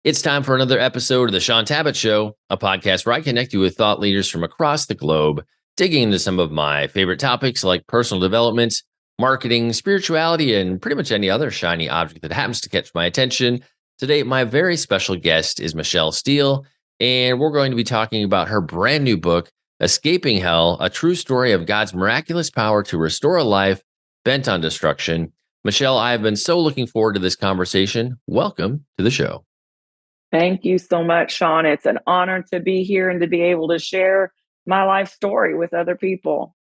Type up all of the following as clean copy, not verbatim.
It's time for another episode of the Shaun Tabatt Show, a podcast where I connect you with thought leaders from across the globe, digging into some of my favorite topics like personal development, marketing, spirituality, and pretty much any other shiny object that happens to catch my attention. Today, my very special guest is Michelle Steele, and we're going to be talking about her brand new book, Escaping Hell, a true story of God's miraculous power to restore a life bent on destruction. Michelle, I have been so looking forward to this conversation. Welcome to the show. Thank you so much, Shaun. It's an honor to be here and to be able to share my life story with other people.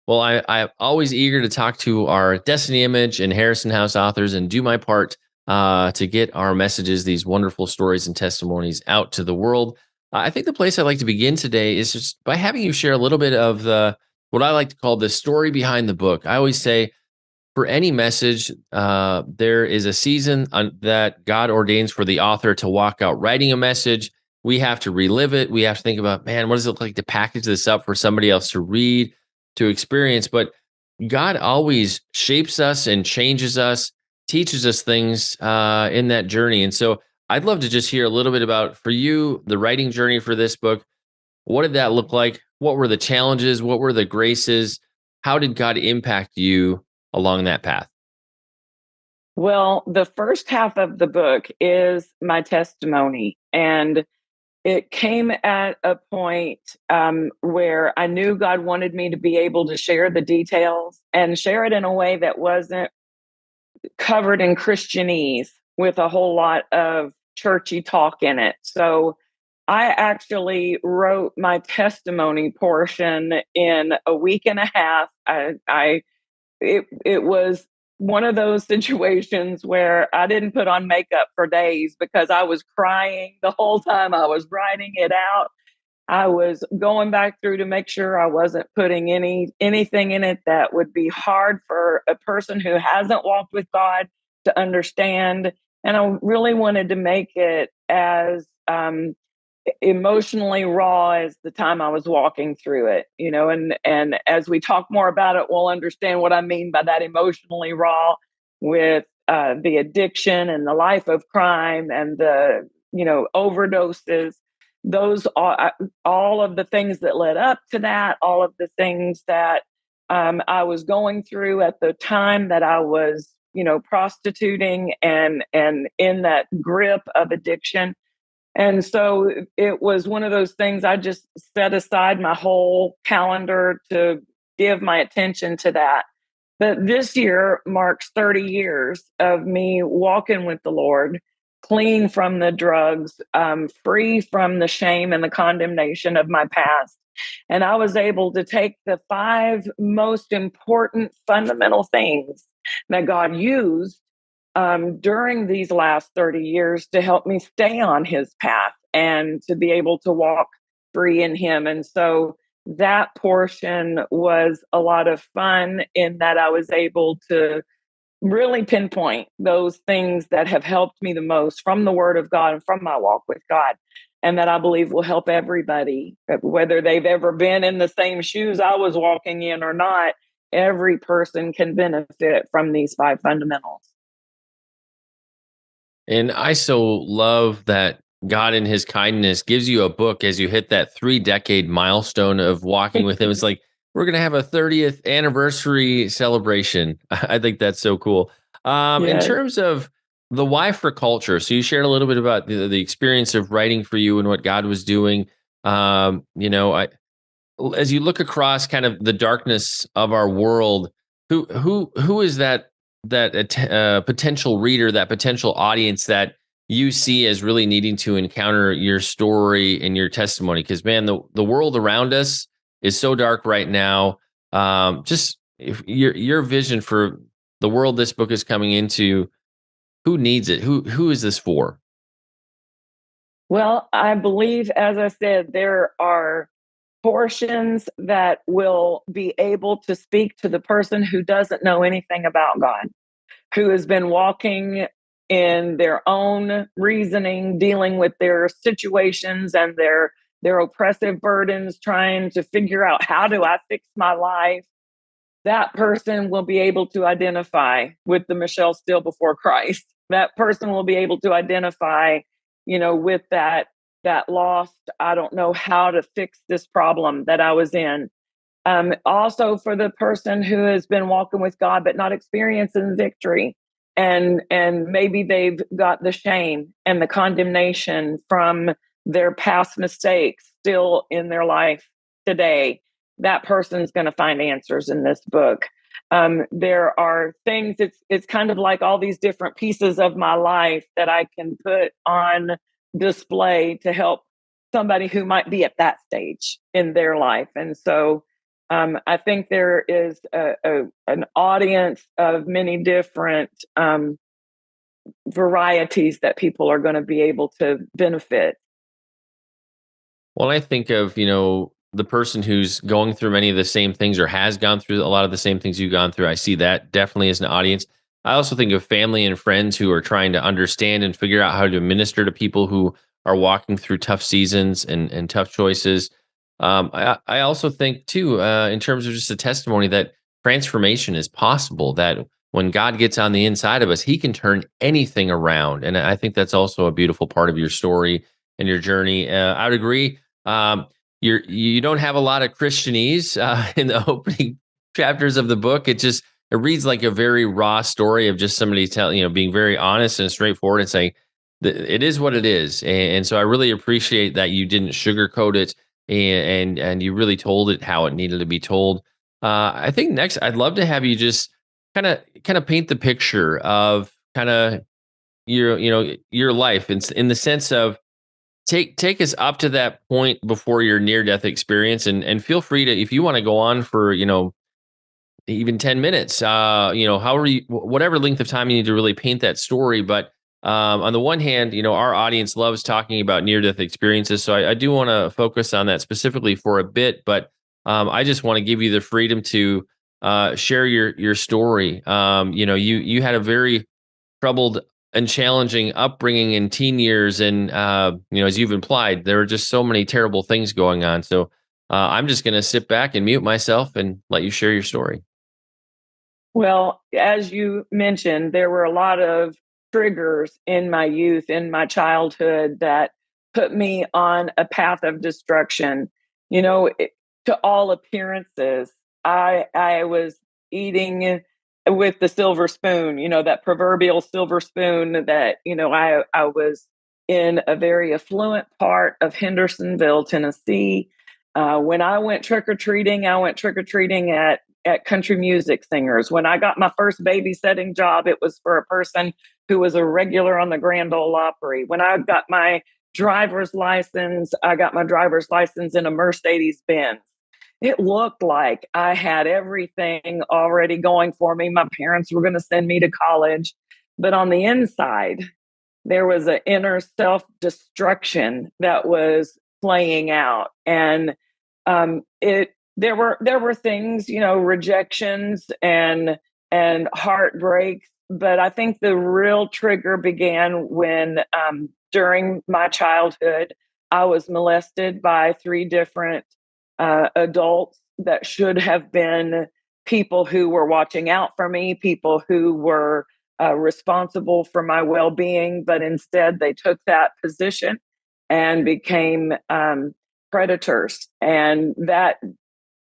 Well, I'm always eager to talk to our Destiny Image and Harrison House authors and do my part to get our messages, these wonderful stories and testimonies out to the world. I think the place I'd like to begin today is just by having you share a little bit of what I like to call the story behind the book. I always say, for any message, there is a season that God ordains for the author to walk out writing a message. We have to relive it. We have to think about, man, what does it look like to package this up for somebody else to read, to experience? But God always shapes us and changes us, teaches us things in that journey. And so I'd love to just hear a little bit about, for you, the writing journey for this book. What did that look like? What were the challenges? What were the graces? How did God impact you along that path? Well, the first half of the book is my testimony. And it came at a point where I knew God wanted me to be able to share the details and share it in a way that wasn't covered in Christianese with a whole lot of churchy talk in it. So I actually wrote my testimony portion in a week and a half. It was one of those situations where I didn't put on makeup for days because I was crying the whole time I was writing it out. I was going back through to make sure I wasn't putting anything in it that would be hard for a person who hasn't walked with God to understand. And I really wanted to make it as emotionally raw as the time I was walking through it, and as we talk more about it, we'll understand what I mean by that emotionally raw with the addiction and the life of crime and the, overdoses, those all of the things that led up to that, all of the things that I was going through at the time that I was, prostituting and in that grip of addiction. And so it was one of those things I just set aside my whole calendar to give my attention to that. But this year marks 30 years of me walking with the Lord, clean from the drugs, free from the shame and the condemnation of my past. And I was able to take the 5 most important fundamental things that God used during these last 30 years to help me stay on his path and to be able to walk free in him. And so that portion was a lot of fun in that I was able to really pinpoint those things that have helped me the most from the Word of God and from my walk with God. And that I believe will help everybody, whether they've ever been in the same shoes I was walking in or not. Every person can benefit from these 5 fundamentals. And I so love that God in his kindness gives you a book as you hit that 3-decade milestone of walking with him. It's like, we're going to have a 30th anniversary celebration. I think that's so cool. In terms of the why for culture, so you shared a little bit about the experience of writing for you and what God was doing. As you look across kind of the darkness of our world, who is that potential reader, that potential audience that you see as really needing to encounter your story and your testimony? Because, man, the world around us is so dark right now. Just if your vision for the world this book is coming into, who needs it? Who is this for? Well, I believe, as I said, there are portions that will be able to speak to the person who doesn't know anything about God, who has been walking in their own reasoning, dealing with their situations and their oppressive burdens, trying to figure out, how do I fix my life? That person will be able to identify with the Michelle Steele before Christ. That person will be able to identify with that lost, I don't know how to fix this problem that I was in. Also for the person who has been walking with God but not experiencing victory, and maybe they've got the shame and the condemnation from their past mistakes still in their life today. That person's going to find answers in this book. There are things. It's kind of like all these different pieces of my life that I can put on display to help somebody who might be at that stage in their life. And so I think there is an audience of many different varieties that people are going to be able to benefit. Well, I think of, the person who's going through many of the same things or has gone through a lot of the same things you've gone through. I see that definitely as an audience. I also think of family and friends who are trying to understand and figure out how to minister to people who are walking through tough seasons and tough choices. I also think, too, in terms of just a testimony that transformation is possible, that when God gets on the inside of us, he can turn anything around. And I think that's also a beautiful part of your story and your journey. I would agree. You don't have a lot of Christianese in the opening chapters of the book. It reads like a very raw story of just somebody being very honest and straightforward and saying it is what it is. And so I really appreciate that you didn't sugarcoat it and you really told it how it needed to be told. I think next I'd love to have you just kind of paint the picture of kind of your life in the sense of take us up to that point before your near death experience, and feel free to, if you want to go on for even 10 minutes, however whatever length of time you need to really paint that story. But on the one hand, our audience loves talking about near death experiences, so I do want to focus on that specifically for a bit. But I just want to give you the freedom to share your story. You had a very troubled and challenging upbringing in teen years, and as you've implied, there are just so many terrible things going on. So I'm just going to sit back and mute myself and let you share your story. Well, as you mentioned, there were a lot of triggers in my youth, in my childhood, that put me on a path of destruction. To all appearances, I was eating with the silver spoon, that proverbial silver spoon that, I was in a very affluent part of Hendersonville, Tennessee. When I went trick-or-treating, at country music singers. When I got my first babysitting job, it was for a person who was a regular on the Grand Ole Opry. When I got my driver's license, I got my driver's license in a Mercedes Benz. It looked like I had everything already going for me. My parents were going to send me to college. But on the inside, there was an inner self-destruction that was playing out. And there were things, rejections and heartbreaks. But I think the real trigger began when during my childhood, I was molested by 3 different adults that should have been people who were watching out for me, people who were responsible for my well-being, but instead they took that position and became predators. And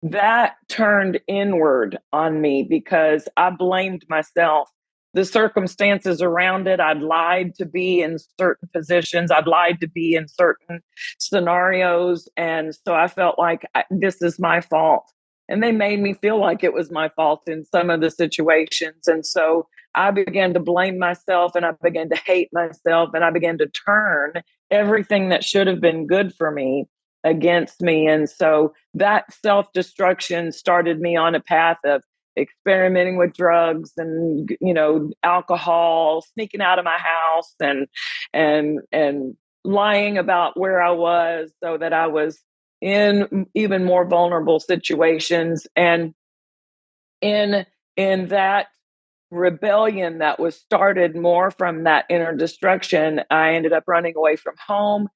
that turned inward on me because I blamed myself. The circumstances around it, I'd lied to be in certain positions. I'd lied to be in certain scenarios. And so I felt like this is my fault. And they made me feel like it was my fault in some of the situations. And so I began to blame myself, and I began to hate myself, and I began to turn everything that should have been good for me against me. And so that self-destruction started me on a path of experimenting with drugs and alcohol, sneaking out of my house and lying about where I was so that I was in even more vulnerable situations. And in that rebellion that was started more from that inner destruction, I ended up running away from home.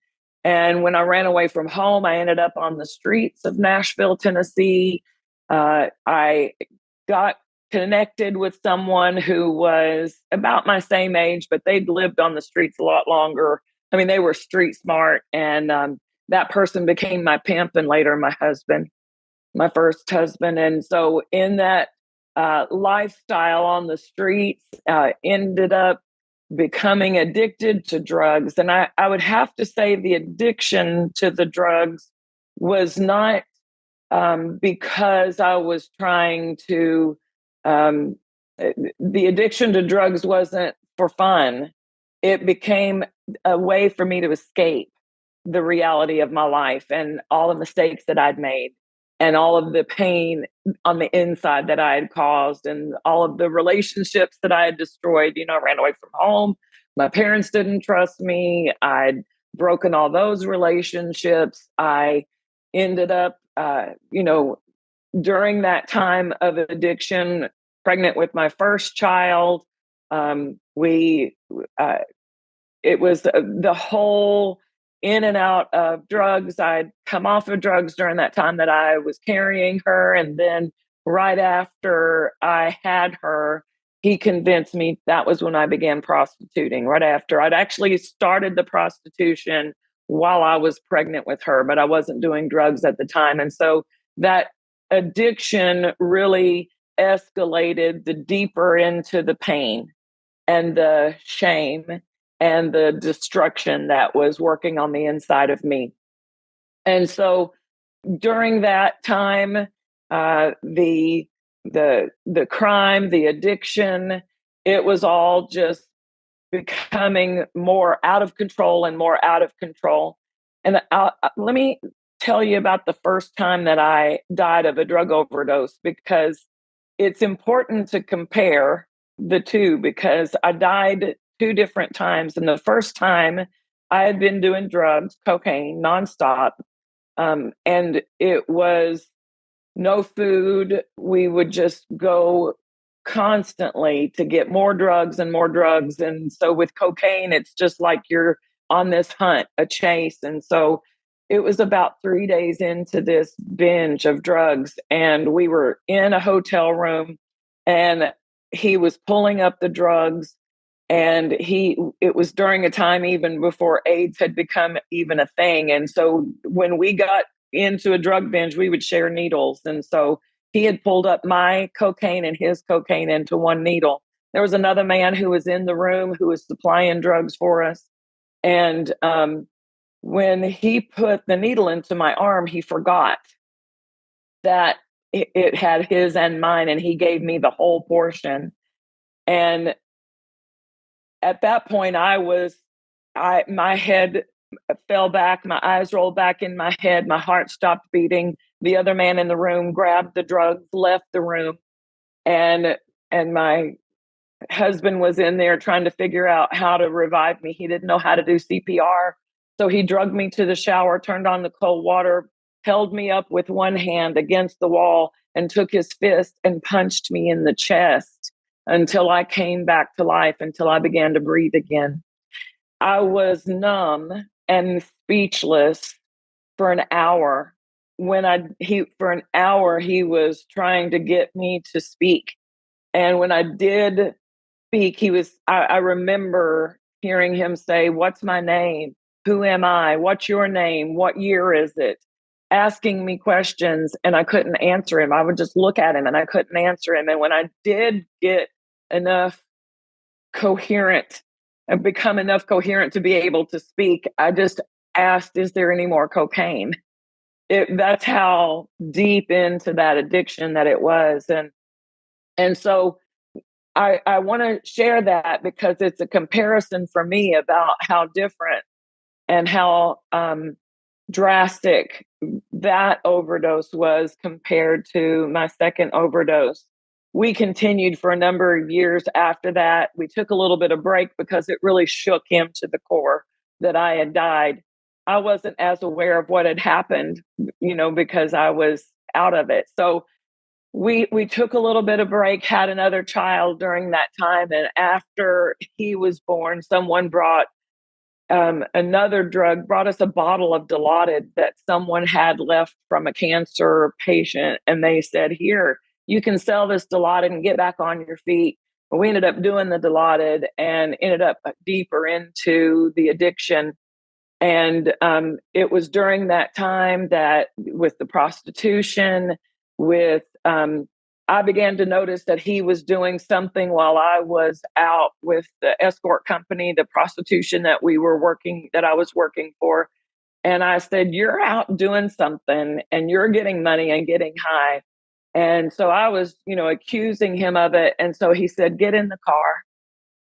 And when I ran away from home, I ended up on the streets of Nashville, Tennessee. I got connected with someone who was about my same age, but they'd lived on the streets a lot longer, I mean, they were street smart. And that person became my pimp and later my husband, my first husband. And so in that lifestyle on the streets, ended up becoming addicted to drugs. And I would have to say the addiction to the drugs was not because I was trying to, the addiction to drugs wasn't for fun. It became a way for me to escape the reality of my life and all the mistakes that I'd made and all of the pain on the inside that I had caused and all of the relationships that I had destroyed. You know, I ran away from home. My parents didn't trust me. I'd broken all those relationships. I ended up, during that time of addiction, pregnant with my first child. We It was the whole in and out of drugs. I'd come off of drugs during that time that I was carrying her. And then right after I had her, he convinced me. That was when I began prostituting, right after. I'd actually started the prostitution while I was pregnant with her, but I wasn't doing drugs at the time. And so that addiction really escalated the deeper into the pain and the shame and the destruction that was working on the inside of me. And so during that time, the crime, the addiction, it was all just becoming more out of control and more out of control. And let me tell you about the first time that I died of a drug overdose, because it's important to compare the two, because I died two different times. And the first time I had been doing drugs, cocaine, nonstop. And it was no food. We would just go constantly to get more drugs and more drugs. And so with cocaine, it's just like you're on this hunt, a chase. And so it was about 3 days into this binge of drugs, and we were in a hotel room, and he was pulling up the drugs. And it was during a time even before AIDS had become even a thing. And so when we got into a drug binge, we would share needles. And so he had pulled up my cocaine and his cocaine into one needle. There was another man who was in the room who was supplying drugs for us. And when he put the needle into my arm, he forgot that it had his and mine, and he gave me the whole portion. And at that point, my head fell back, my eyes rolled back in my head, my heart stopped beating. The other man in the room grabbed the drugs, left the room, and my husband was in there trying to figure out how to revive me. He didn't know how to do CPR. So he drugged me to the shower, turned on the cold water, held me up with one hand against the wall, and took his fist and punched me in the chest until I came back to life, until I began to breathe again. I was numb and speechless for an hour. For an hour, he was trying to get me to speak. And when I did speak, I remember hearing him say, "What's my name? Who am I? What's your name? What year is it?" Asking me questions, and I couldn't answer him. I would just look at him and I couldn't answer him. And when I did get enough coherent and become enough coherent to be able to speak, I just asked, "Is there any more cocaine?" That's how deep into that addiction that it was. And so I want to share that because it's a comparison for me about how different and how drastic that overdose was compared to my second overdose. We continued for a number of years after that. We took a little bit of break because it really shook him to the core that I had died. I wasn't as aware of what had happened, because I was out of it. So we took a little bit of break, had another child during that time. And after he was born, someone brought brought us a bottle of Dilaudid that someone had left from a cancer patient. And they said, "Here, you can sell this Dilaudid and get back on your feet." We ended up doing the Dilaudid and ended up deeper into the addiction. And it was during that time that with the prostitution, I began to notice that he was doing something while I was out with the escort company, the prostitution that I was working for. And I said, "You're out doing something and you're getting money and getting high." And so I was, accusing him of it. And so he said, "Get in the car."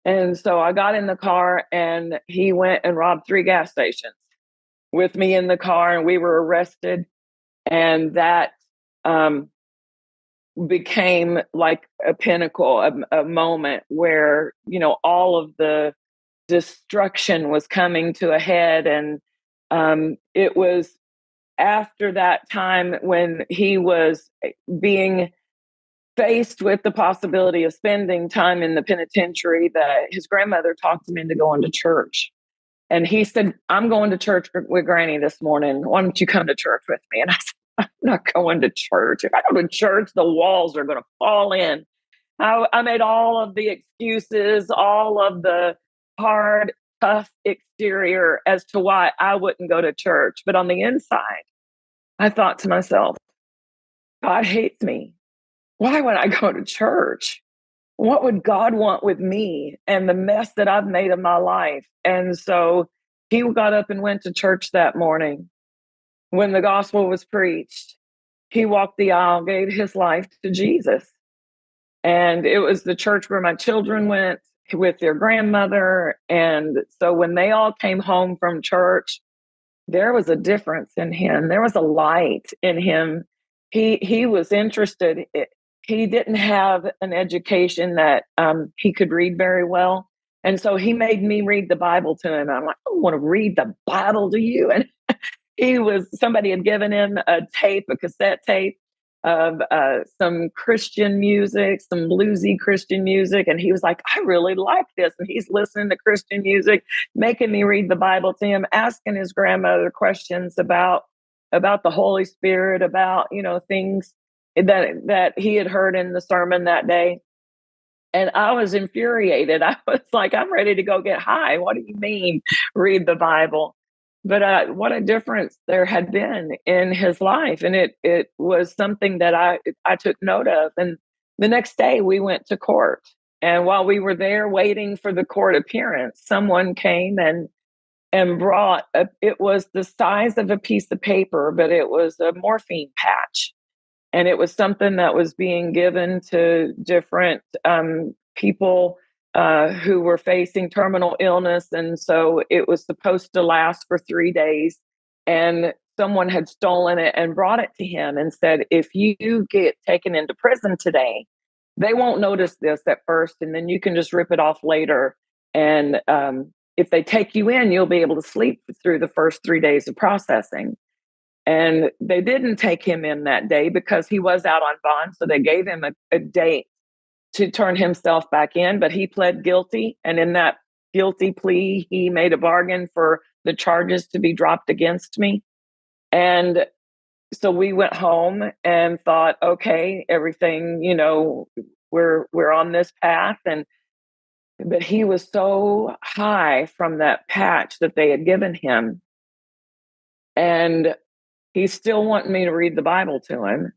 And so I got in the car and he went and robbed 3 gas stations with me in the car, and we were arrested. And that became like a pinnacle, a moment where, all of the destruction was coming to a head. And it was after that time when he was being faced with the possibility of spending time in the penitentiary that his grandmother talked him into going to church. And he said, "I'm going to church with Granny this morning. Why don't you come to church with me?" And I said, "I'm not going to church. If I go to church, the walls are going to fall in." I made all of the excuses, all of the hard, tough exterior as to why I wouldn't go to church. But on the inside, I thought to myself, God hates me. Why would I go to church? What would God want with me and the mess that I've made of my life? And so he got up and went to church that morning. When the gospel was preached, he walked the aisle, gave his life to Jesus. And it was the church where my children went with their grandmother. And so when they all came home from church, there was a difference in him. There was a light in him. He was interested. He didn't have an education that he could read very well. And so he made me read the Bible to him. I'm like, "I don't want to read the Bible to you." And somebody had given him a cassette tape of some Christian music, some bluesy Christian music. And he was like, "I really like this." And he's listening to Christian music, making me read the Bible to him, asking his grandmother questions about the Holy Spirit, about, things that he had heard in the sermon that day. And I was infuriated. I was like, "I'm ready to go get high. What do you mean, read the Bible?" But what a difference there had been in his life. And it was something that I took note of. And the next day we went to court. And while we were there waiting for the court appearance, someone came and brought it was the size of a piece of paper, but it was a morphine patch. And it was something that was being given to different people who were facing terminal illness. And so it was supposed to last for 3 days. And someone had stolen it and brought it to him and said, "If you get taken into prison today, they won't notice this at first. And then you can just rip it off later. And if they take you in, you'll be able to sleep through the first 3 days of processing." And they didn't take him in that day because he was out on bond. So they gave him a date to turn himself back in, but he pled guilty. And in that guilty plea, he made a bargain for the charges to be dropped against me. And so we went home and thought, okay, everything, we're on this path. But he was so high from that patch that they had given him. And he's still wanting me to read the Bible to him.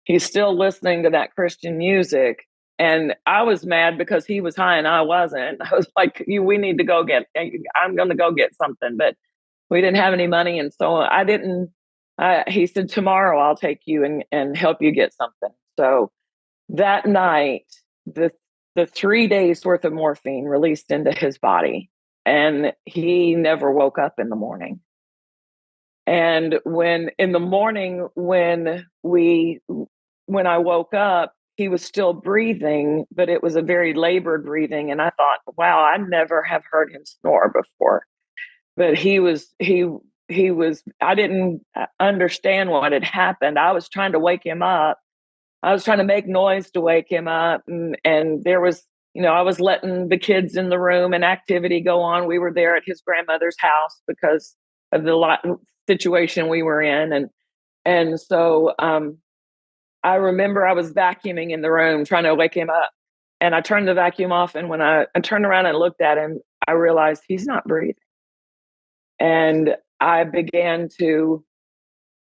He's still listening to that Christian music. And I was mad because he was high and I wasn't. I was like, we need to I'm going to go get something. But we didn't have any money. And so I didn't. He said, "Tomorrow I'll take you and help you get something." So that night, the 3 days worth of morphine released into his body. And he never woke up in the morning. And when in the morning, when I woke up, he was still breathing, but it was a very labored breathing. And I thought, wow, I never have heard him snore before. But I didn't understand what had happened. I was trying to wake him up. I was trying to make noise to wake him up. And there was, I was letting the kids in the room and activity go on. We were there at his grandmother's house because of the situation we were in. And so I remember I was vacuuming in the room trying to wake him up. And I turned the vacuum off. And when I turned around and looked at him, I realized he's not breathing. And I began to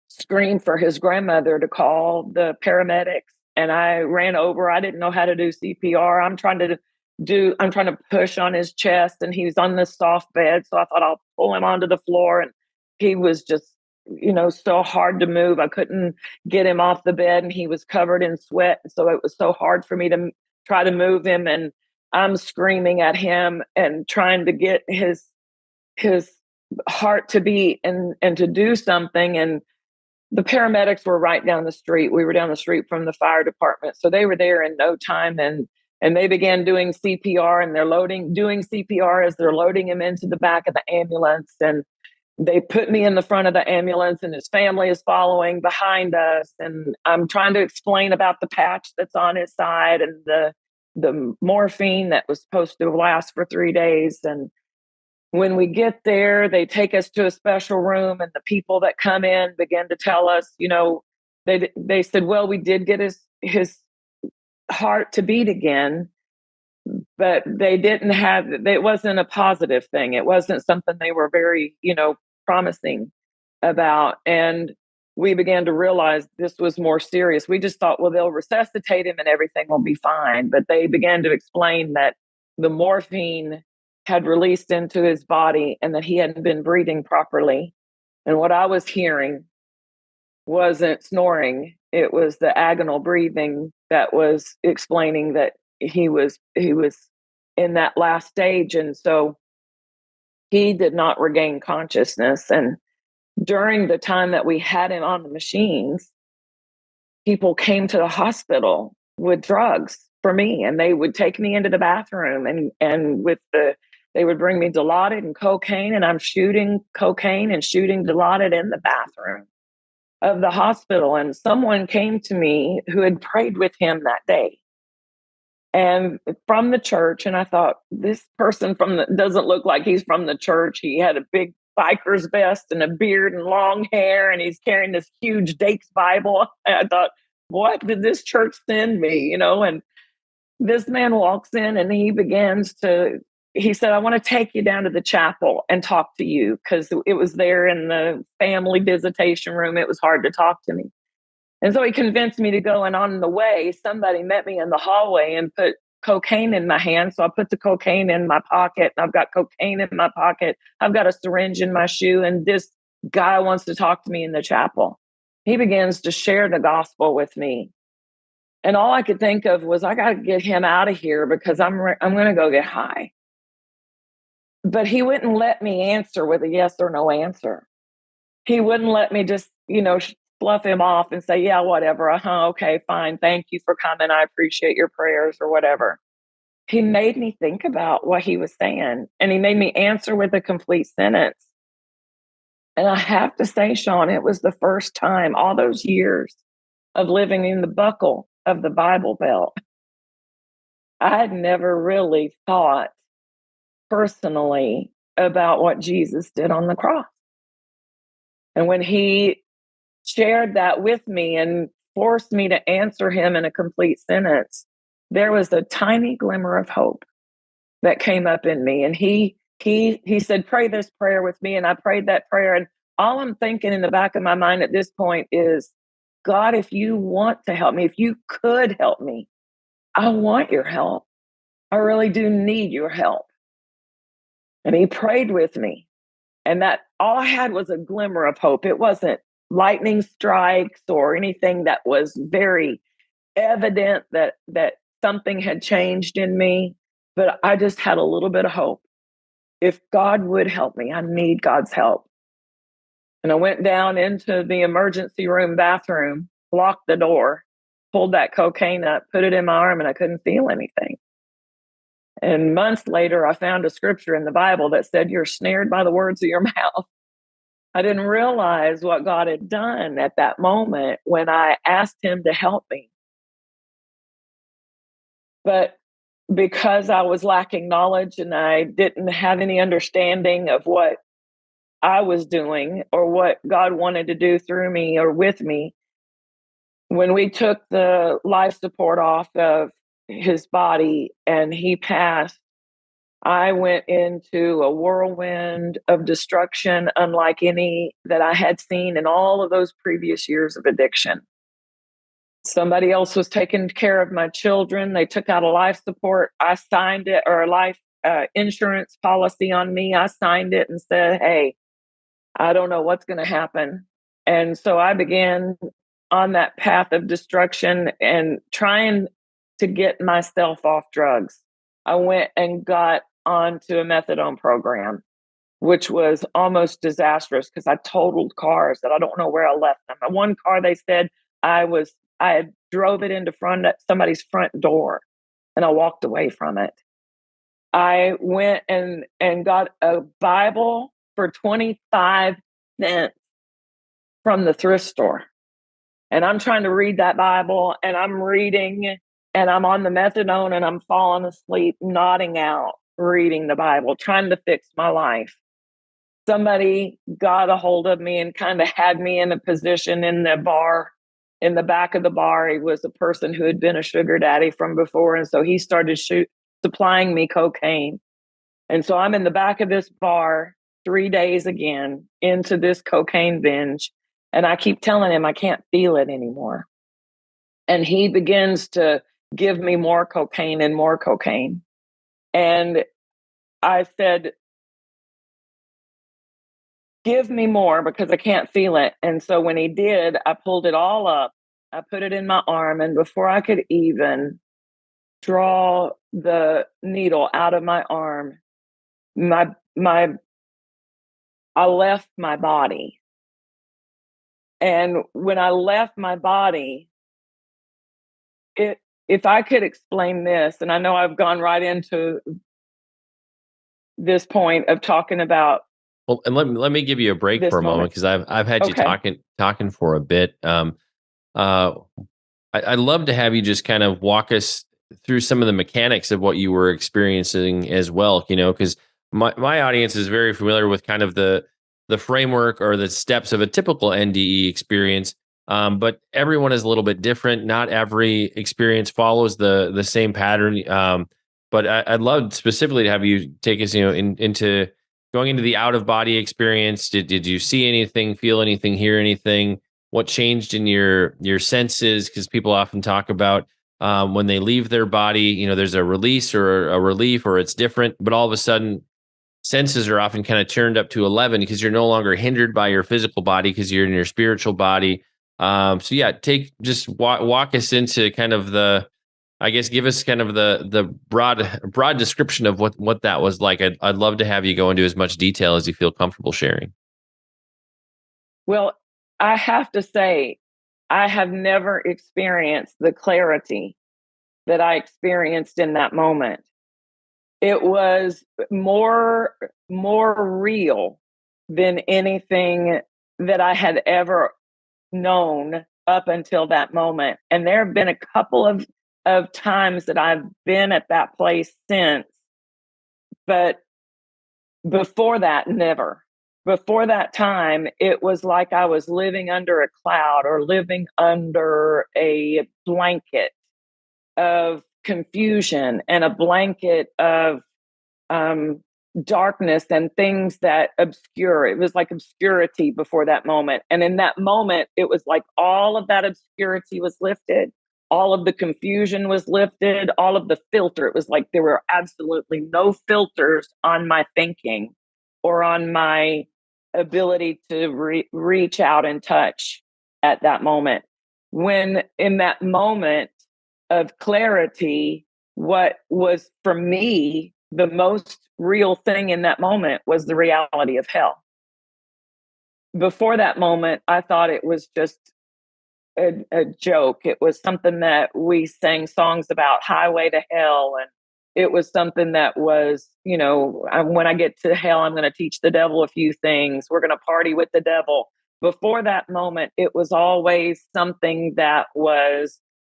scream for his grandmother to call the paramedics. And I ran over. I didn't know how to do CPR. I'm trying to push on his chest, and he's on this soft bed. So I thought I'll pull him onto the floor. And he was just, so hard to move. I couldn't get him off the bed, and he was covered in sweat. So it was so hard for me to try to move him. And I'm screaming at him and trying to get his heart to beat and to do something. And the paramedics were right down the street. We were down the street from the fire department. So they were there in no time, and they began doing CPR, and they're doing CPR as they're loading him into the back of the ambulance. And they put me in the front of the ambulance, and his family is following behind us. And I'm trying to explain about the patch that's on his side and the morphine that was supposed to last for 3 days. And when we get there, they take us to a special room, and the people that come in begin to tell us, they said, well, we did get his heart to beat again, but it wasn't a positive thing. It wasn't something they were very, promising about. And we began to realize this was more serious. We just thought, well, they'll resuscitate him and everything will be fine. But they began to explain that the morphine had released into his body and that he hadn't been breathing properly. And what I was hearing wasn't snoring. It was the agonal breathing that was explaining that he was in that last stage. And so he did not regain consciousness. And during the time that we had him on the machines, people came to the hospital with drugs for me, and they would take me into the bathroom and they would bring me Dilaudid and cocaine, and I'm shooting cocaine and shooting Dilaudid in the bathroom of the hospital. And someone came to me who had prayed with him that day, and from the church. And I thought, this person doesn't look like he's from the church. He had a big biker's vest and a beard and long hair, and he's carrying this huge Dake's Bible. And I thought, what did this church send me? And this man walks in, and he said, I want to take you down to the chapel and talk to you, because it was there in the family visitation room. It was hard to talk to me. And so he convinced me to go. And on the way, somebody met me in the hallway and put cocaine in my hand. So I put the cocaine in my pocket, and I've got cocaine in my pocket. I've got a syringe in my shoe. And this guy wants to talk to me in the chapel. He begins to share the gospel with me. And all I could think of was, I got to get him out of here, because I'm going to go get high. But he wouldn't let me answer with a yes or no answer. He wouldn't let me just, fluff him off and say, yeah, whatever. Okay, fine. Thank you for coming. I appreciate your prayers, or whatever. He made me think about what he was saying, and he made me answer with a complete sentence. And I have to say, Shaun, it was the first time, all those years of living in the buckle of the Bible Belt, I had never really thought personally about what Jesus did on the cross. And when he shared that with me and forced me to answer him in a complete sentence, there was a tiny glimmer of hope that came up in me. And he said, pray this prayer with me. And I prayed that prayer. And all I'm thinking in the back of my mind at this point is, God, if you want to help me, if you could help me, I want your help. I really do need your help. And he prayed with me. And that all I had was a glimmer of hope. It wasn't lightning strikes or anything that was very evident that something had changed in me, but I just had a little bit of hope. If God would help me, I need God's help. And I went down into the emergency room bathroom, locked the door, pulled that cocaine up, put it in my arm, and I couldn't feel anything. And months later, I found a scripture in the Bible that said, you're snared by the words of your mouth. I didn't realize what God had done at that moment when I asked him to help me. But because I was lacking knowledge and I didn't have any understanding of what I was doing or what God wanted to do through me or with me, when we took the life support off of his body and he passed, I went into a whirlwind of destruction unlike any that I had seen in all of those previous years of addiction. Somebody else was taking care of my children. They took out a life support. I signed it, or a life insurance policy on me. I signed it and said, hey, I don't know what's going to happen. And so I began on that path of destruction and trying to get myself off drugs. I went and got onto a methadone program, which was almost disastrous because I totaled cars that I don't know where I left them. One car, they said I had drove it into somebody's front door, and I walked away from it. I went and got a Bible for 25 cents from the thrift store. And I'm trying to read that Bible, and I'm reading, and I'm on the methadone, and I'm falling asleep, nodding out, reading the Bible, trying to fix my life. Somebody got a hold of me and kind of had me in a position in the bar, in the back of the bar. He was a person who had been a sugar daddy from before. And so he started supplying me cocaine. And so I'm in the back of this bar 3 days again into this cocaine binge. And I keep telling him I can't feel it anymore. And he begins to give me more cocaine and more cocaine. And I said, give me more because I can't feel it. And so when he did, I pulled it all up. I put it in my arm. And before I could even draw the needle out of my arm, I left my body. And when I left my body, if I could explain this, and I know I've gone right into this point of talking about. Well, and let me give you a break for a moment because I've had you talking for a bit. I'd love to have you just kind of walk us through some of the mechanics of what you were experiencing as well. Because my audience is very familiar with kind of the framework or the steps of a typical NDE experience. But everyone is a little bit different. Not every experience follows the same pattern. But I'd love specifically to have you take us, into going into the out of body experience. Did you see anything, feel anything, hear anything? What changed in your senses? Because people often talk about when they leave their body, there's a release or a relief, or it's different. But all of a sudden, senses are often kind of turned up to 11 because you're no longer hindered by your physical body because you're in your spiritual body. So yeah, walk us into kind of give us kind of the broad description of what that was like. I'd love to have you go into as much detail as you feel comfortable sharing. Well, I have to say, I have never experienced the clarity that I experienced in that moment. It was more real than anything that I had ever known up until that moment. And there have been a couple of times that I've been at that place since, but before that, never. Before that time, it was like I was living under a cloud or living under a blanket of confusion and a blanket of darkness and things that obscure. It was like obscurity before that moment. And in that moment, it was like all of that obscurity was lifted. All of the confusion was lifted, all of the filter. It was like there were absolutely no filters on my thinking or on my ability to reach out and touch at that moment. When in that moment of clarity, what was for me the most real thing in that moment was the reality of hell. Before that moment, I thought it was just a joke. It was something that we sang songs about, Highway to Hell. And it was something that was, when I get to hell, I'm going to teach the devil a few things. We're going to party with the devil. Before that moment, it was always something that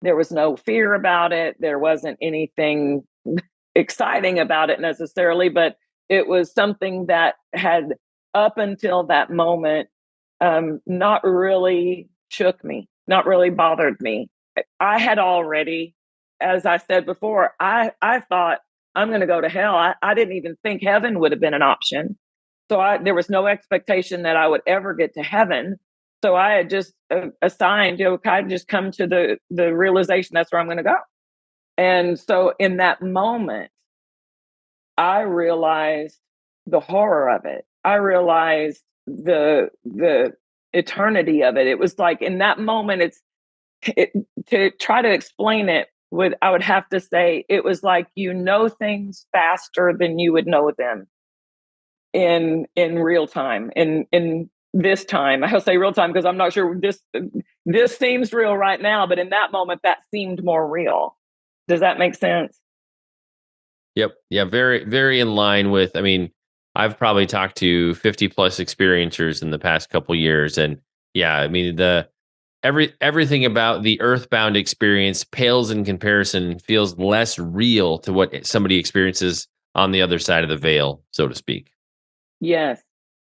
there was no fear about it. There wasn't anything exciting about it necessarily, but it was something that had, up until that moment, not really shook me, not really bothered me. I had already, as I said before, I thought I'm going to go to hell. I didn't even think heaven would have been an option. So there was no expectation that I would ever get to heaven. So I had just assigned, okay, I'd just come to the realization that's where I'm going to go. And so in that moment, I realized the horror of it. I realized the eternity of it. It was like in that moment, to try to explain it, I would have to say it was like things faster than you would know them in real time. In this time, I'll say real time because I'm not sure this seems real right now, but in that moment, that seemed more real. Does that make sense? Yep. Yeah. Very, very in line with, I mean, I've probably talked to 50 plus experiencers in the past couple years. And yeah, I mean, everything about the earthbound experience pales in comparison, feels less real to what somebody experiences on the other side of the veil, so to speak. Yes.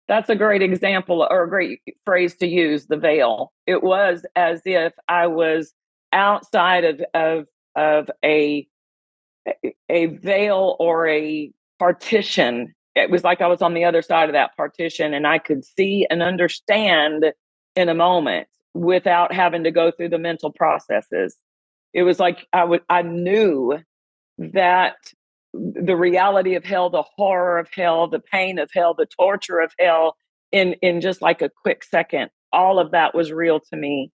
That's a great example or a great phrase to use, the veil. It was as if I was outside of a veil or a partition. It was like I was on the other side of that partition and I could see and understand in a moment without having to go through the mental processes. It was like I knew that the reality of hell, the horror of hell, the pain of hell, the torture of hell in just like a quick second, all of that was real to me.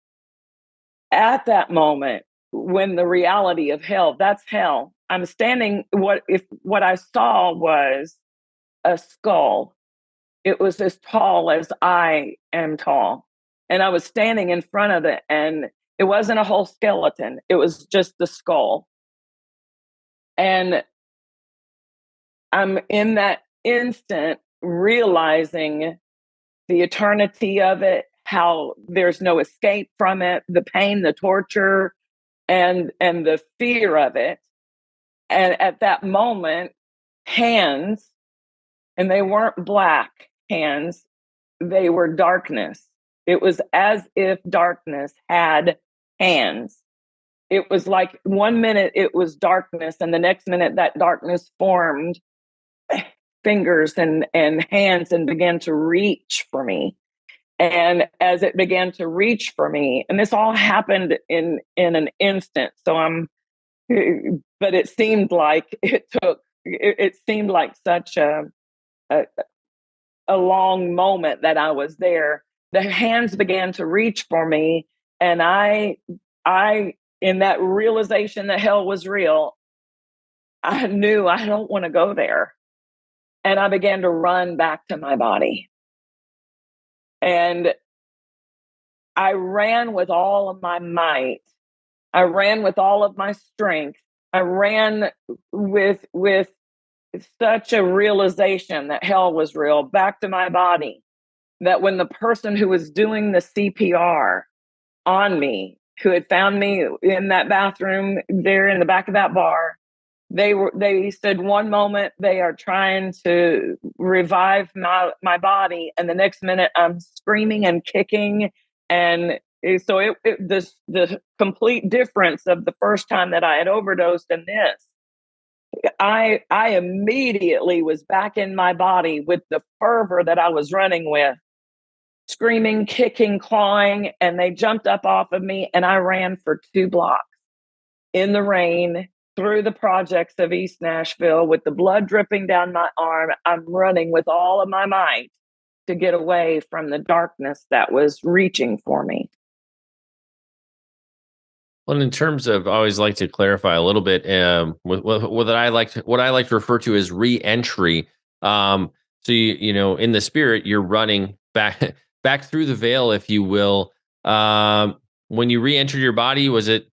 At that moment, when the reality of hell, that's hell. I'm standing, what I saw was a skull. It was as tall as I am tall. And I was standing in front of it, and it wasn't a whole skeleton. It was just the skull. And I'm in that instant realizing the eternity of it, how there's no escape from it, the pain, the torture, and the fear of it. And at that moment, hands, and they weren't black hands, they were darkness. It was as if darkness had hands. It was like 1 minute it was darkness, and the next minute that darkness formed fingers and hands and began to reach for me. And as it began to reach for me, and this all happened in an instant. But it seemed like it seemed like such a long moment that I was there. The hands began to reach for me, and I in that realization that hell was real, I knew I don't want to go there. And I began to run back to my body. And I ran with all of my might. I ran with all of my strength. I ran with such a realization that hell was real back to my body, that when the person who was doing the CPR on me, who had found me in that bathroom there in the back of that bar, they said one moment they are trying to revive my body, and the next minute I'm screaming and kicking. And so the complete difference of the first time that I had overdosed and this, I immediately was back in my body with the fervor that I was running with, screaming, kicking, clawing, and they jumped up off of me, and I ran for 2 blocks in the rain through the projects of East Nashville with the blood dripping down my arm. I'm running with all of my might to get away from the darkness that was reaching for me. Well, in terms of, I always like to clarify a little bit with what I like to refer to as re-entry. So in the spirit, you're running back back through the veil, if you will. When you re-entered your body, was it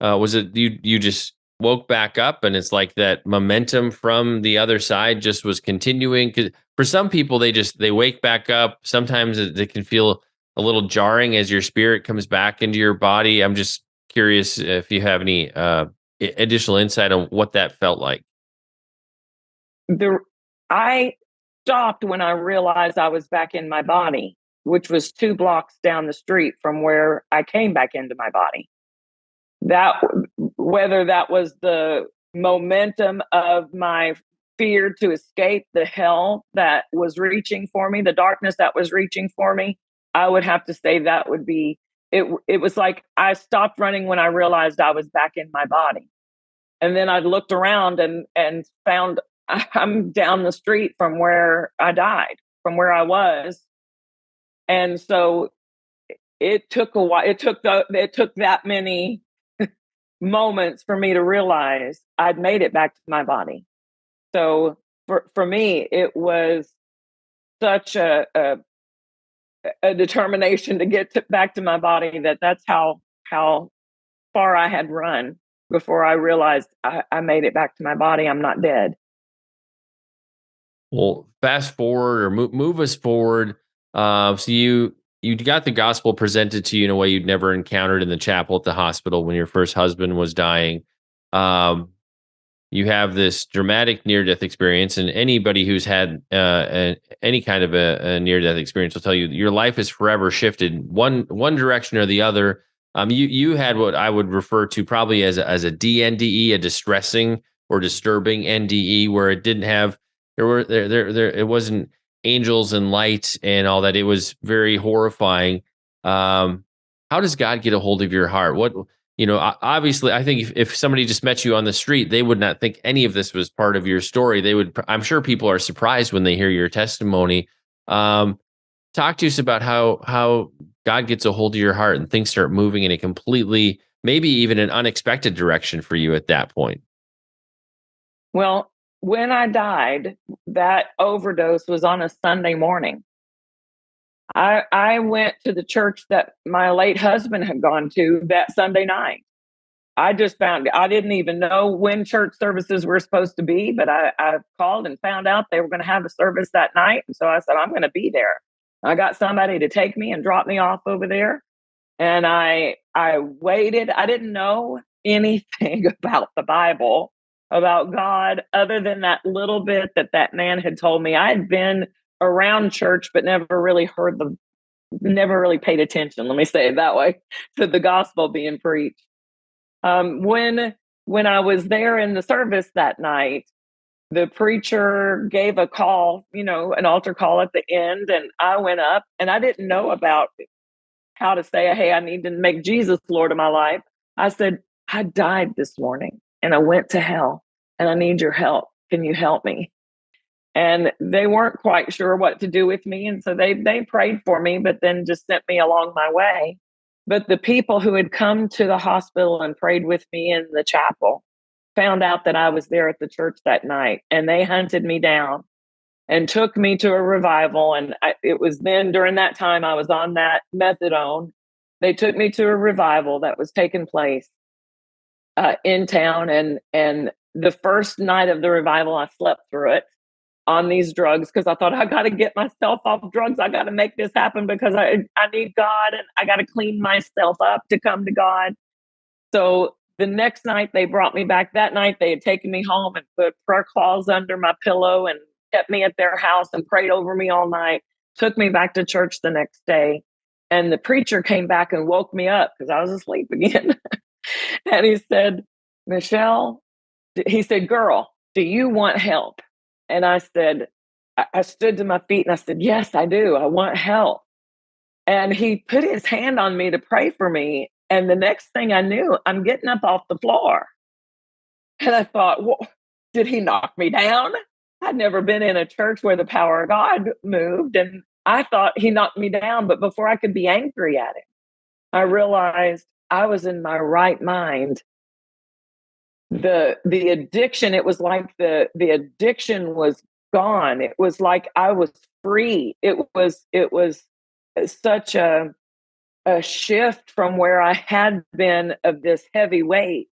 you just woke back up, and it's like that momentum from the other side just was continuing? Because for some people, they wake back up. Sometimes it can feel a little jarring as your spirit comes back into your body. I'm just curious if you have any additional insight on what that felt like. I stopped when I realized I was back in my body, which was 2 blocks down the street from where I came back into my body. That, whether that was the momentum of my fear to escape the hell that was reaching for me, the darkness that was reaching for me, I would have to say that would be it. It was like I stopped running when I realized I was back in my body. And then I looked around and found I'm down the street from where I died, from where I was. And so it took a while. It took that many moments for me to realize I'd made it back to my body. So for me, it was such a determination to get back to my body that's how far I had run before I realized I made it back to my body. I'm not dead. Well, fast forward or move us forward. So you got the gospel presented to you in a way you'd never encountered in the chapel at the hospital when your first husband was dying. Um, you have this dramatic near-death experience, and anybody who's had any kind of a near-death experience will tell you your life is forever shifted one direction or the other. You had what I would refer to probably as a DNDE, a distressing or disturbing NDE, where it didn't have it wasn't angels and light and all that. It was very horrifying. How does God get a hold of your heart? What obviously, I think if somebody just met you on the street, they would not think any of this was part of your story. They would, I'm sure people are surprised when they hear your testimony. Talk to us about how God gets a hold of your heart and things start moving in a completely, maybe even an unexpected direction for you at that point. Well, when I died, that overdose was on a Sunday morning. I went to the church that my late husband had gone to that Sunday night. I just found I didn't even know when church services were supposed to be, but I called and found out they were going to have a service that night. And so I said, I'm going to be there. I got somebody to take me and drop me off over there. And I waited. I didn't know anything about the Bible, about God, other than that little bit that man had told me. I had been around church, but never really paid attention. Let me say it that way, to the gospel being preached. When I was there in the service that night, the preacher gave a call, an altar call at the end, and I went up, and I didn't know about how to say, hey, I need to make Jesus Lord of my life. I said, I died this morning and I went to hell and I need your help. Can you help me? And they weren't quite sure what to do with me. And so they prayed for me, but then just sent me along my way. But the people who had come to the hospital and prayed with me in the chapel found out that I was there at the church that night, and they hunted me down and took me to a revival. And it was then during that time I was on that methadone. They took me to a revival that was taking place in town. And the first night of the revival, I slept through it on these drugs because I thought, I got to get myself off drugs. I got to make this happen because I need God, and I got to clean myself up to come to God. So the next night they brought me back. That night they had taken me home and put prayer claws under my pillow and kept me at their house and prayed over me all night, took me back to church the next day. And the preacher came back and woke me up because I was asleep again. And he said, Michelle, he said, girl, do you want help? And I said, I stood to my feet and I said, yes, I do. I want help. And he put his hand on me to pray for me. And the next thing I knew, I'm getting up off the floor. And I thought, well, did he knock me down? I'd never been in a church where the power of God moved. And I thought he knocked me down. But before I could be angry at him, I realized I was in my right mind. The addiction, it was like the addiction was gone. It was like I was free. It was such a shift from where I had been of this heavy weight.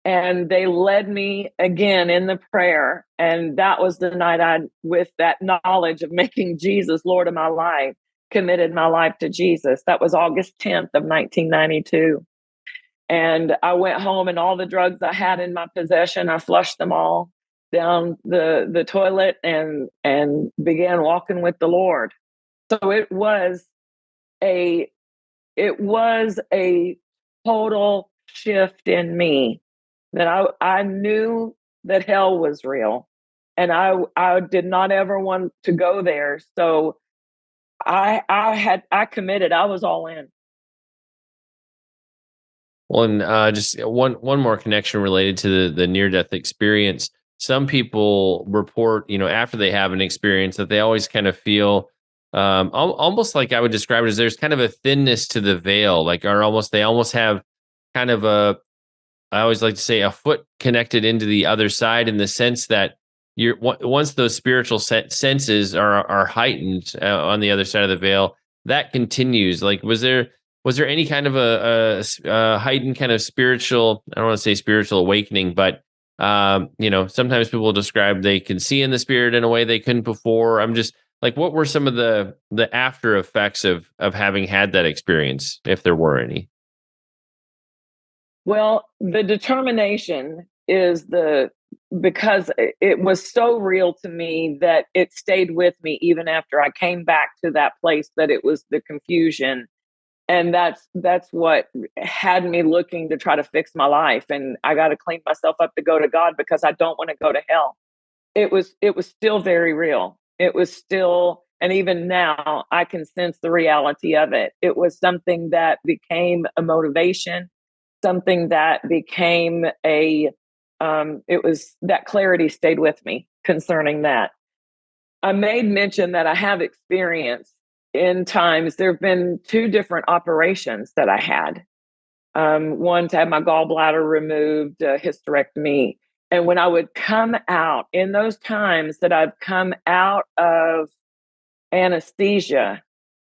And they led me again in the prayer. And that was the night with that knowledge of making Jesus Lord of my life, committed my life to Jesus. That was August 10th of 1992. And I went home, and all the drugs I had in my possession, I flushed them all down the toilet and began walking with the Lord. So it was a total shift in me that I knew that hell was real. And I did not ever want to go there. So I committed. I was all in. Well, and just one more connection related to the near death experience. Some people report, after they have an experience, that they always kind of feel almost like I would describe it as there's kind of a thinness to the veil, like they almost have kind of I always like to say a foot connected into the other side, in the sense that once those spiritual senses are heightened on the other side of the veil, that continues. Like, was there any kind of a heightened kind of spiritual, I don't want to say spiritual awakening, but sometimes people describe they can see in the spirit in a way they couldn't before. I'm just like, what were some of the after effects of having had that experience, if there were any? Well, the determination is because it was so real to me that it stayed with me even after I came back to that place, that it was the confusion. And that's what had me looking to try to fix my life. And I got to clean myself up to go to God, because I don't want to go to hell. It was still very real. It was still, and even now I can sense the reality of it. It was something that became a motivation, something that became it was that clarity stayed with me concerning that. I made mention that I have experience in times. There have been two different operations that I had. One to have my gallbladder removed, a hysterectomy. And when I would come out, in those times that I've come out of anesthesia,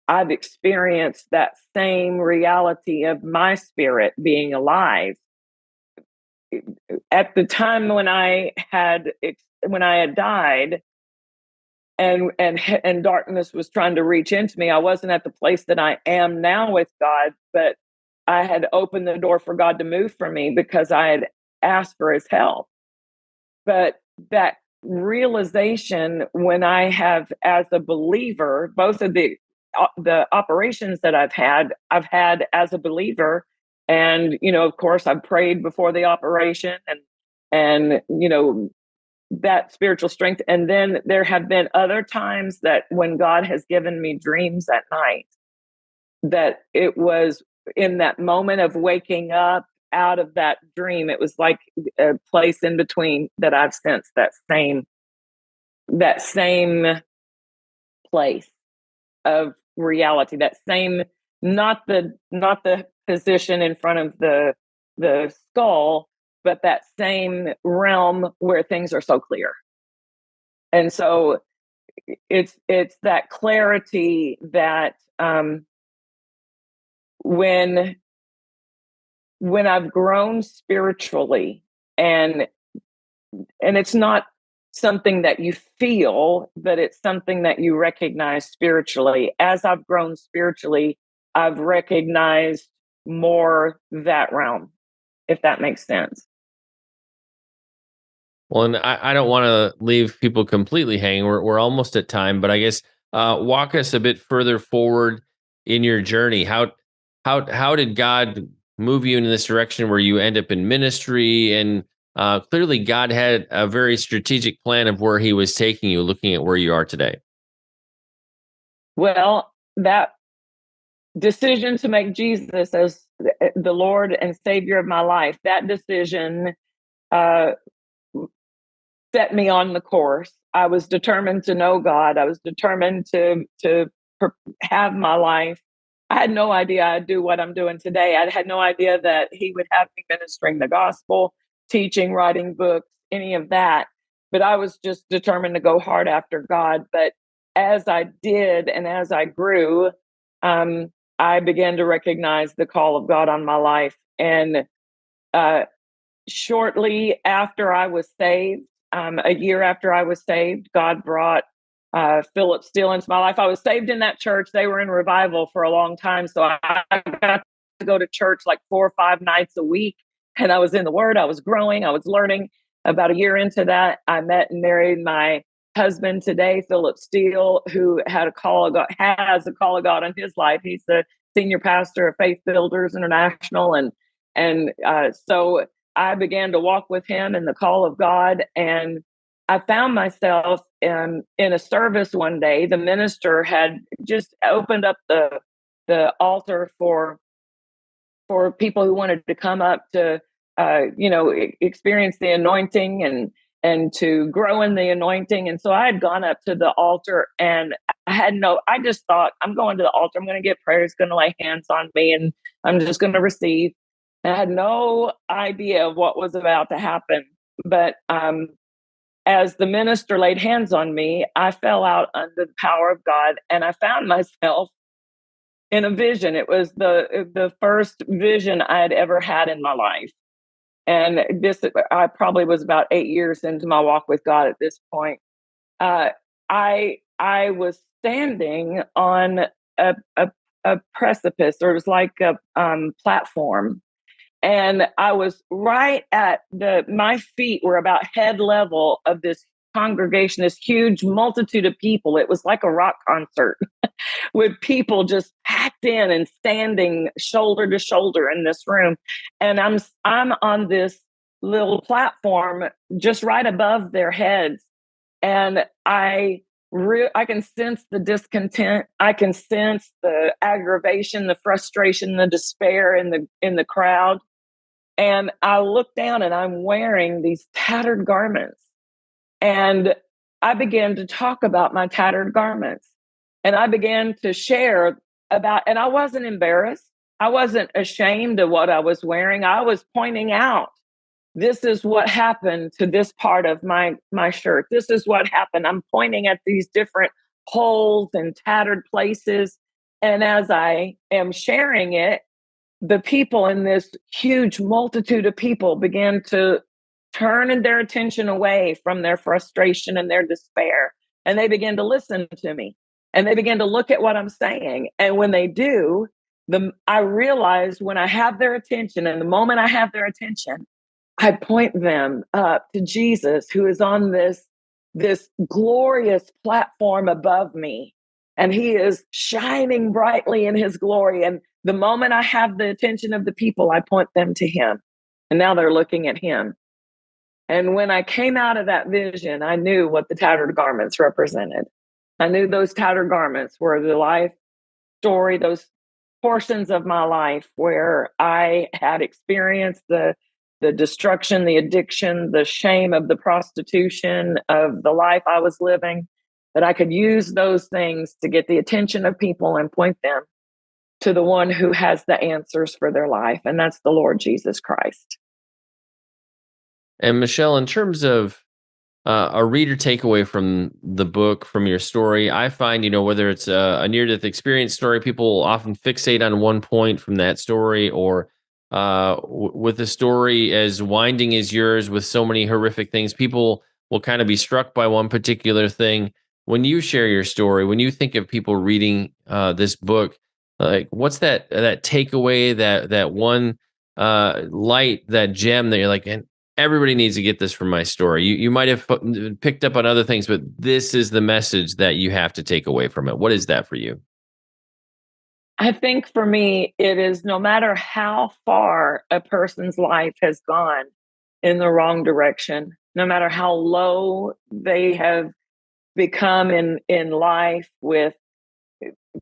I've experienced that same reality of my spirit being alive. At the time when I had died, and darkness was trying to reach into me, I wasn't at the place that I am now with God, but I had opened the door for God to move for me because I had asked for his help. But that realization, when I have, as a believer, both of the operations that I've had as a believer. And, of course, I've prayed before the operation, and that spiritual strength. And then there have been other times that when God has given me dreams at night, that it was in that moment of waking up out of that dream, it was like a place in between that I've sensed that same place of reality, that same, not the position in front of the skull, but that same realm where things are so clear. And so it's that clarity that when I've grown spiritually, and it's not something that you feel, but it's something that you recognize spiritually. As I've grown spiritually, I've recognized more that realm, if that makes sense. Well, and I don't want to leave people completely hanging. We're almost at time, but I guess walk us a bit further forward in your journey. How did God move you in this direction where you end up in ministry? And clearly, God had a very strategic plan of where He was taking you. Looking at where you are today. Well, that decision to make Jesus as the Lord and Savior of my life, that decision uh, set me on the course. I was determined to know God. I was determined to have my life. I had no idea I'd do what I'm doing today. I had no idea that He would have me ministering the gospel, teaching, writing books, any of that. But I was just determined to go hard after God. But as I did, and as I grew, I began to recognize the call of God on my life. And uh, shortly after I was saved, a year after I was saved, God brought Philip Steele into my life. I was saved in that church. They were in revival for a long time. So I got to go to church like 4 or 5 nights a week. And I was in the Word. I was growing. I was learning. About a year into that, I met and married my husband today, Philip Steele, who has a call of God on his life. He's the senior pastor of Faith Builders International. So I began to walk with him in the call of God. And I found myself in a service one day. The minister had just opened up the altar for people who wanted to come up to, experience the anointing and to grow in the anointing. And so I had gone up to the altar, and I just thought, I'm going to the altar. I'm going to get prayer. He's going to lay hands on me, and I'm just going to receive. And I had no idea of what was about to happen. But as the minister laid hands on me, I fell out under the power of God, and I found myself in a vision. It was the first vision I had ever had in my life. And I probably was about 8 years into my walk with God at this point. I was standing on a precipice, or it was like a platform, and I was right at my feet were about head level of this congregation, this huge multitude of people. It was like a rock concert with people just packed in and standing shoulder to shoulder in this room. And I'm on this little platform just right above their heads. And I can sense the discontent. I can sense the aggravation, the frustration, the despair in the crowd. And I look down, and I'm wearing these tattered garments. And I began to talk about my tattered garments. And I began to share and I wasn't embarrassed. I wasn't ashamed of what I was wearing. I was pointing out, this is what happened to this part of my shirt. This is what happened. I'm pointing at these different holes and tattered places. And as I am sharing it, the people in this huge multitude of people began to turn their attention away from their frustration and their despair. And they began to listen to me, and they began to look at what I'm saying. And when they do, I realize when I have their attention, and the moment I have their attention, I point them up to Jesus, who is on this glorious platform above me. And he is shining brightly in his glory. And the moment I have the attention of the people, I point them to him. And now they're looking at him. And when I came out of that vision, I knew what the tattered garments represented. I knew those tattered garments were the life story, those portions of my life where I had experienced the destruction, the addiction, the shame of the prostitution of the life I was living, that I could use those things to get the attention of people and point them to the one who has the answers for their life. And that's the Lord Jesus Christ. And Michelle, in terms of a reader takeaway from the book, from your story, I find, whether it's a near-death experience story, people often fixate on one point from that story, or with a story as winding as yours with so many horrific things, people will kind of be struck by one particular thing. When you share your story, when you think of people reading this book, like what's that takeaway, that one light, that gem that you're like, and everybody needs to get this from my story. You might have picked up on other things, but this is the message that you have to take away from it. What is that for you? I think for me, it is no matter how far a person's life has gone in the wrong direction, no matter how low they have become in life with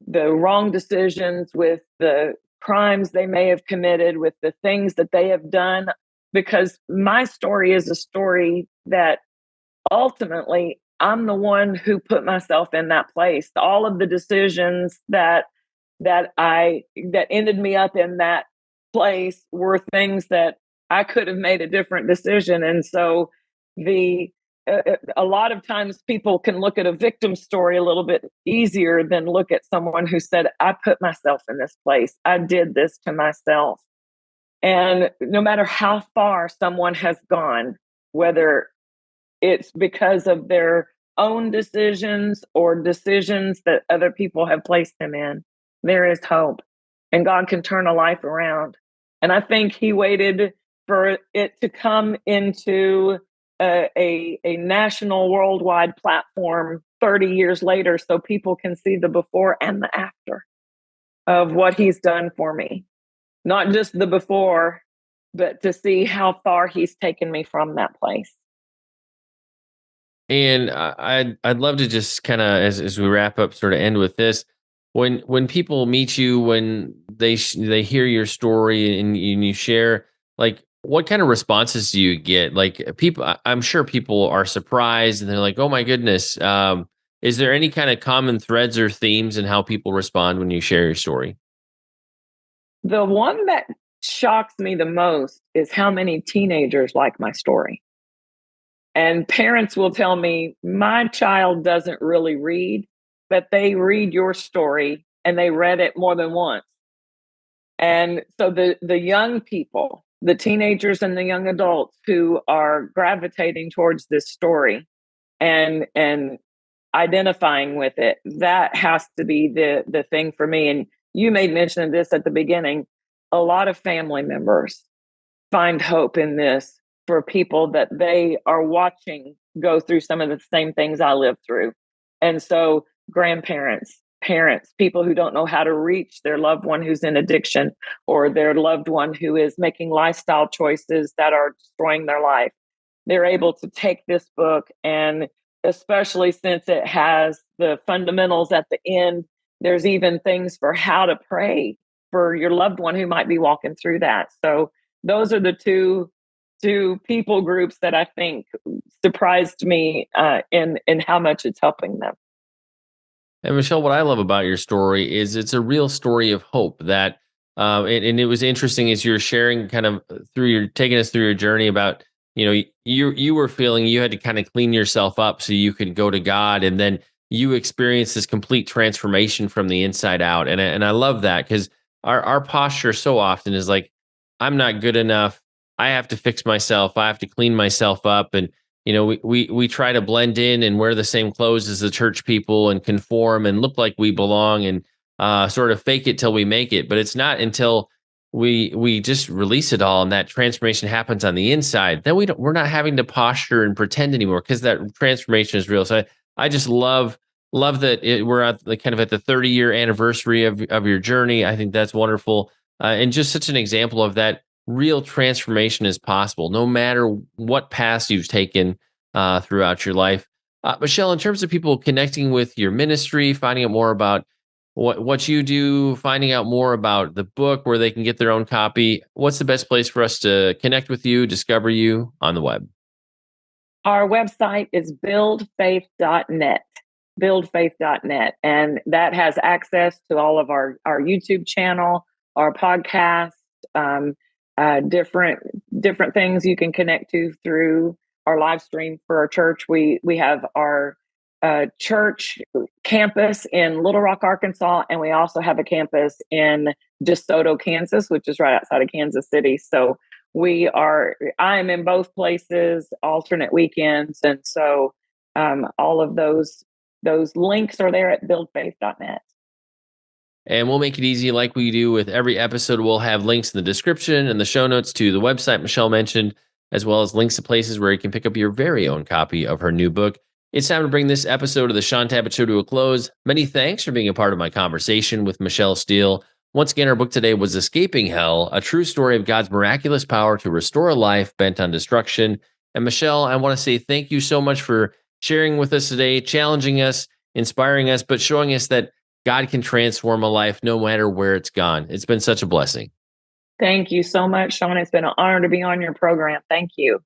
the wrong decisions, with the crimes they may have committed, with the things that they have done, because my story is a story that ultimately I'm the one who put myself in that place. All of the decisions that ended me up in that place were things that I could have made a different decision. And so a lot of times people can look at a victim story a little bit easier than look at someone who said, I put myself in this place. I did this to myself. And no matter how far someone has gone, whether it's because of their own decisions or decisions that other people have placed them in, there is hope. And God can turn a life around. And I think he waited for it to come into a national, worldwide platform 30 years later so people can see the before and the after of what he's done for me. Not just the before, but to see how far he's taken me from that place. And I'd love to just kind of as we wrap up, sort of end with this. When people meet you, when they hear your story and you share, like, what kind of responses do you get? Like, people, I'm sure people are surprised and they're like, "Oh my goodness!" Is there any kind of common threads or themes in how people respond when you share your story? The one that shocks me the most is how many teenagers like my story. And parents will tell me, my child doesn't really read, but they read your story and they read it more than once. And so the young people, the teenagers and the young adults who are gravitating towards this story and identifying with it, that has to be the thing for me. And you made mention of this at the beginning. A lot of family members find hope in this for people that they are watching go through some of the same things I lived through. And so, grandparents, parents, people who don't know how to reach their loved one who's in addiction or their loved one who is making lifestyle choices that are destroying their life, they're able to take this book, and especially since it has the fundamentals at the end, there's even things for how to pray for your loved one who might be walking through that. So those are the two people groups that I think surprised me in how much it's helping them. And Michelle, what I love about your story is it's a real story of hope. That and it was interesting as you're sharing, kind of through your taking us through your journey about, you were feeling you had to kind of clean yourself up so you could go to God, and then you experienced this complete transformation from the inside out. And I love that, because our posture so often is like, I'm not good enough. I have to fix myself. I have to clean myself up. And we try to blend in and wear the same clothes as the church people and conform and look like we belong, and sort of fake it till we make it. But it's not until we just release it all and that transformation happens on the inside, then we're not having to posture and pretend anymore, because that transformation is real. So I just love that we're at the kind of at the 30-year anniversary of your journey. I think that's wonderful, and just such an example of that real transformation is possible, no matter what path you've taken throughout your life. Michelle, in terms of people connecting with your ministry, finding out more about what you do, finding out more about the book, where they can get their own copy, what's the best place for us to connect with you, discover you on the web? Our website is buildfaith.net, buildfaith.net. And that has access to all of our YouTube channel, our podcast, um, different things you can connect to through our live stream for our church. We have our church campus in Little Rock, Arkansas, and we also have a campus in DeSoto, Kansas, which is right outside of Kansas City. So I am in both places, alternate weekends. And so all of those links are there at buildfaith.net. And we'll make it easy, like we do with every episode. We'll have links in the description and the show notes to the website Michelle mentioned, as well as links to places where you can pick up your very own copy of her new book. It's time to bring this episode of the Shaun Tabatt Show to a close. Many thanks for being a part of my conversation with Michelle Steele. Once again, our book today was Escaping Hell, a true story of God's miraculous power to restore a life bent on destruction. And Michelle, I want to say thank you so much for sharing with us today, challenging us, inspiring us, but showing us that God can transform a life no matter where it's gone. It's been such a blessing. Thank you so much, Shaun. It's been an honor to be on your program. Thank you.